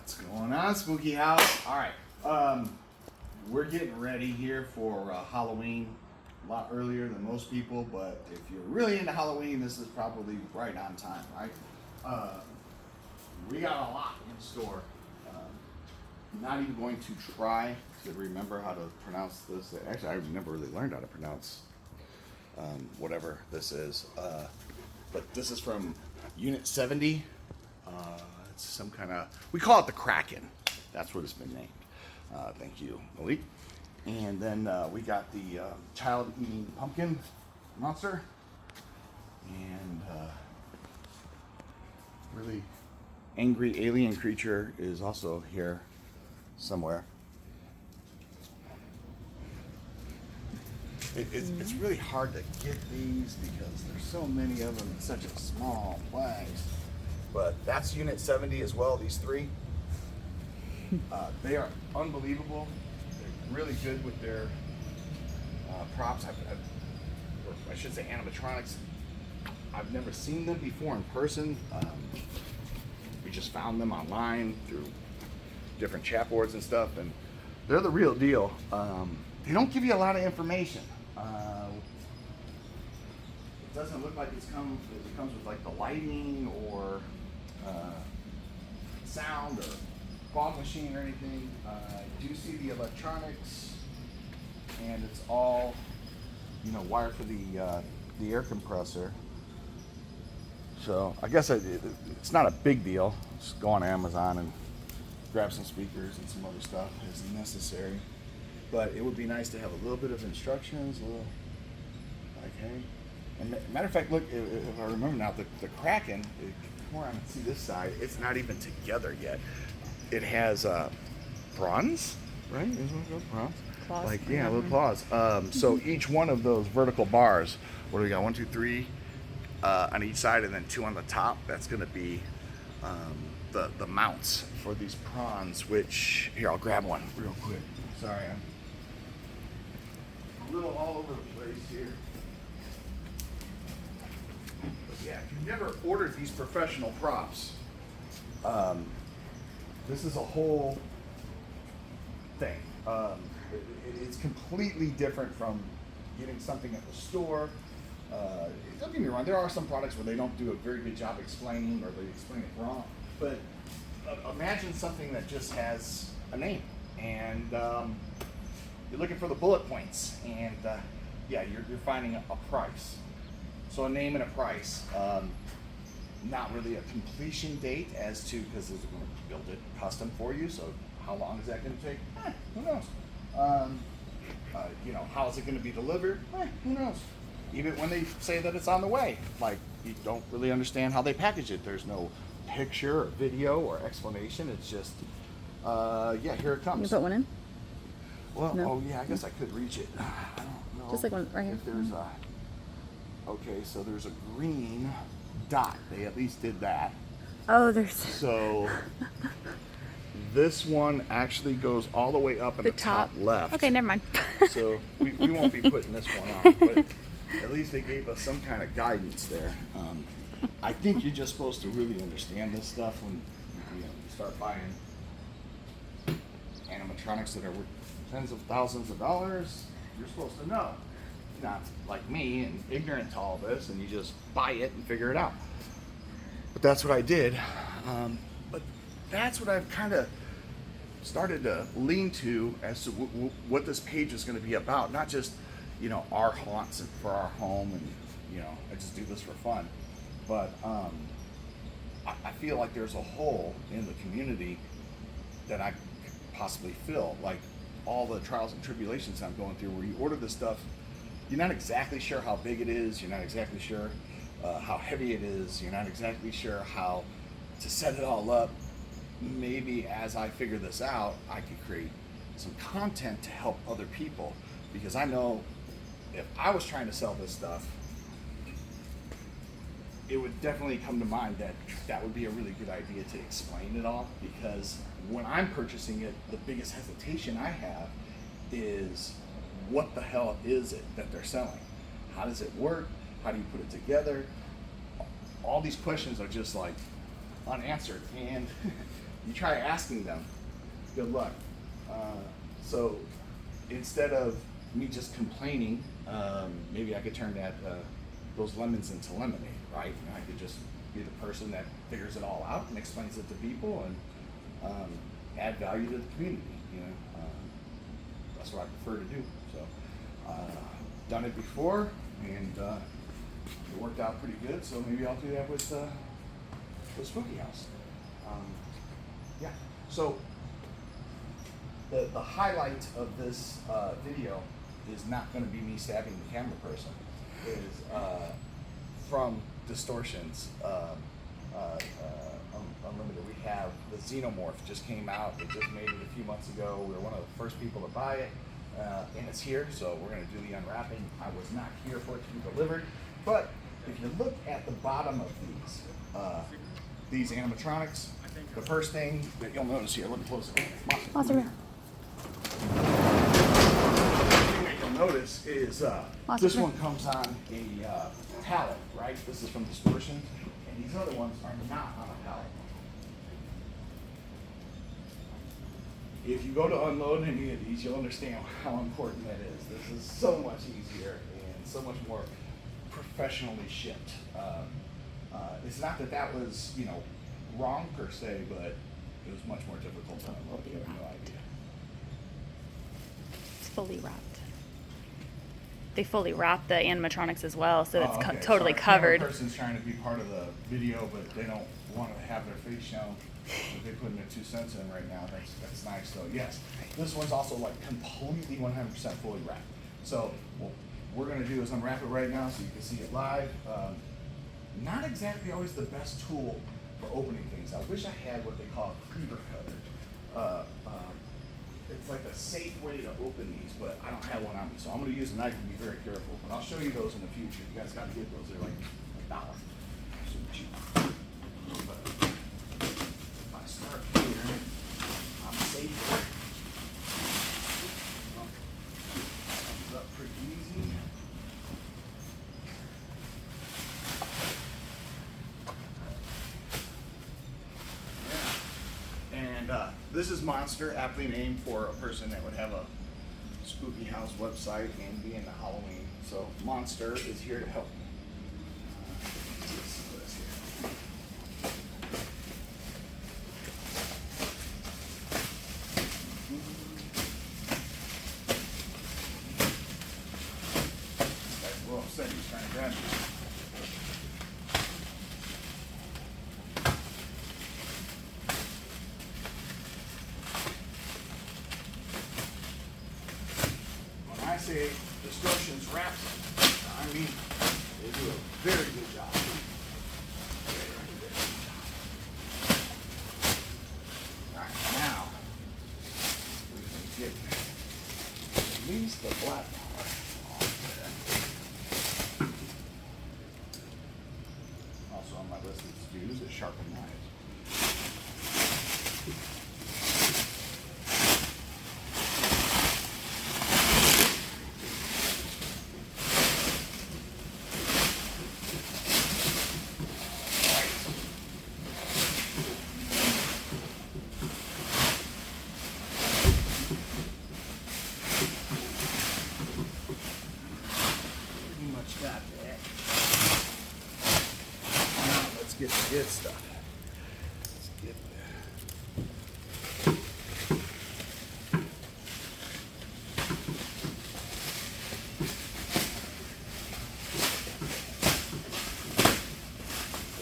What's going on, Spooky House? All right, we're getting ready here for Halloween. A lot earlier than most people, but if you're really into Halloween, this is probably right on time, right? We got a lot in store. Not even going to try to remember how to pronounce this. Actually, I've never really learned how to pronounce whatever this is. But this is from Unit 70. It's some kind of, we call it the Kraken. That's what it's been named. Thank you, Malik. And then we got the child-eating pumpkin monster. And really angry alien creature is also here somewhere. It's really hard to get these because there's so many of them in such a small place. But that's Unit 70 as well, these three. They are unbelievable. They're really good with their props. Or I should say animatronics. I've never seen them before in person. We just found them online through different chat boards and stuff, and they're the real deal. They don't give you a lot of information. It doesn't look like it comes with like the lighting or sound or fog machine or anything. I do see the electronics, and it's all, wired for the air compressor. So I guess it's not a big deal. Just go on Amazon and grab some speakers and some other stuff as necessary. But it would be nice to have a little bit of instructions, a little like, hey. And matter of fact, look, if I remember now, the Kraken, come around and see this side, it's not even together yet. It has bronze, right? Is what it's called? Bronze? Claws. Like, yeah, little claws. So each one of those vertical bars, what do we got? 1, 2, 3 on each side, and then 2 on the top. That's going to be the mounts for these prawns, which, here, I'll grab one real quick. Sorry, I'm a little all over the place here. But yeah, if you've never ordered these professional props, this is a whole thing. It's completely different from getting something at the store. Don't get me wrong, there are some products where they don't do a very good job explaining, or they explain it wrong. But imagine something that just has a name, and you're looking for the bullet points, and yeah, you're finding a price. So a name and a price. Not really a completion date as to, because they're going to build it custom for you. So how long is that going to take? Who knows? How is it going to be delivered? Who knows? Even when they say that it's on the way, like, you don't really understand how they package it. There's no picture or video or explanation. It's just, yeah, here it comes. You put one in? Well, No. oh yeah, I guess I could reach it. I don't know. Just like one right here. If there's okay, so there's a green dot. They at least did that. Oh, there's So this one actually goes all the way up in the top left. Okay, never mind. So we won't be putting this one on, but at least they gave us some kind of guidance there. I think you're just supposed to really understand this stuff when you start buying animatronics that are worth tens of thousands of dollars. You're supposed to know. Not like me and ignorant to all this, and you just buy it and figure it out. But that's what I did. But that's what I've kind of started to lean to as to what this page is going to be about. Not just, our haunts and for our home, and I just do this for fun. But I feel like there's a hole in the community that I could possibly fill. Like all the trials and tribulations I'm going through, where you order this stuff, you're not exactly sure how big it is, you're not exactly sure how heavy it is, you're not exactly sure how to set it all up. Maybe as I figure this out, I could create some content to help other people, because I know if I was trying to sell this stuff, it would definitely come to mind that would be a really good idea to explain it all, because when I'm purchasing it, the biggest hesitation I have is, what the hell is it that they're selling? How does it work? How do you put it together? All these questions are just like unanswered, and you try asking them, good luck. So instead of me just complaining, maybe I could turn those lemons into lemonade, right? And I could just be the person that figures it all out and explains it to people and add value to the community. You know, that's what I prefer to do. So, done it before, and it worked out pretty good. So maybe I'll do that with Spooky House. Yeah. So the highlight of this video is not going to be me stabbing the camera person. It is from Distortions Unlimited. We have the Xenomorph, just came out. They just made it a few months ago. We were one of the first people to buy it, and it's here. So we're going to do the unwrapping. I was not here for it to be delivered, but if you look at the bottom of these animatronics, the first thing that you'll notice here, let me close it. Monster. The thing that you'll notice is this one comes on a pallet, right? This is from Distortion, and these other ones are not on a pallet. If you go to unload any of these, you'll understand how important that is. This is so much easier and so much more professionally shipped. It's not that that was, you know, wrong per se, but it was much more difficult to unload. You have no idea. It's fully wrapped. They fully wrap the animatronics as well, so it's Okay. totally So our covered. camera person's trying to be part of the video, but they don't want to have their face shown. If they put in their 2 cents in right now, that's nice. So yes, this one's also like completely 100% fully wrapped. So what we're gonna do is unwrap it right now so you can see it live. Not exactly always the best tool for opening things. I wish I had what they call a cleaver cutter. It's like a safe way to open these, but I don't have one on me, so I'm going to use a knife and be very careful. But I'll show you those in the future. You guys got to get those. They're like $1. Super cheap. But if I start here, I'm safe. Comes up pretty easy. And this is Monster, aptly named for a person that would have a Spooky House website and be into Halloween. So Monster is here to help. That's a little upset. He's trying to grab me. I say Distortions wraps them. I mean, they do a very good job. Very good job. All right, now we can get at least the black part off there. Also on my list of to-dos is sharpen knives. Got that. Now let's get the good stuff. Let's get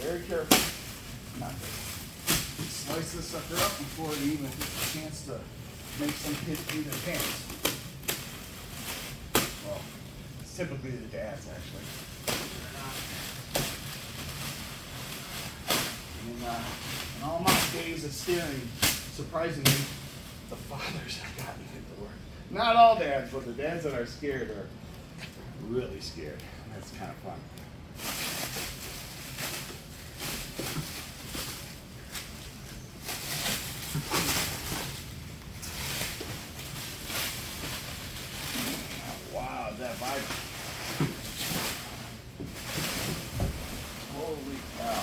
very careful not to slice this sucker up before it even gets a chance to make some kids pee their pants. Well, it's typically the dads, actually. In all my days of steering, surprisingly, the fathers have gotten it to work. Not all dads, but the dads that are scared are really scared. That's kind of fun. Wow, that vibrant. Holy cow.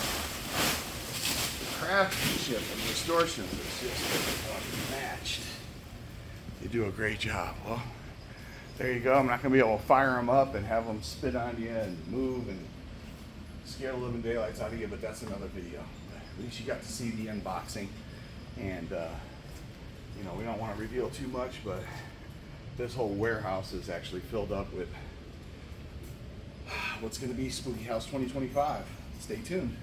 The craftsmanship of this distortions. It's just unmatched. They do a great job. Well, there you go. I'm not going to be able to fire them up and have them spit on you and move and scare the living daylights out of you, but that's another video. At least you got to see the unboxing. And, you know, we don't want to reveal too much, but this whole warehouse is actually filled up with what's going to be Spooky House 2025. Stay tuned.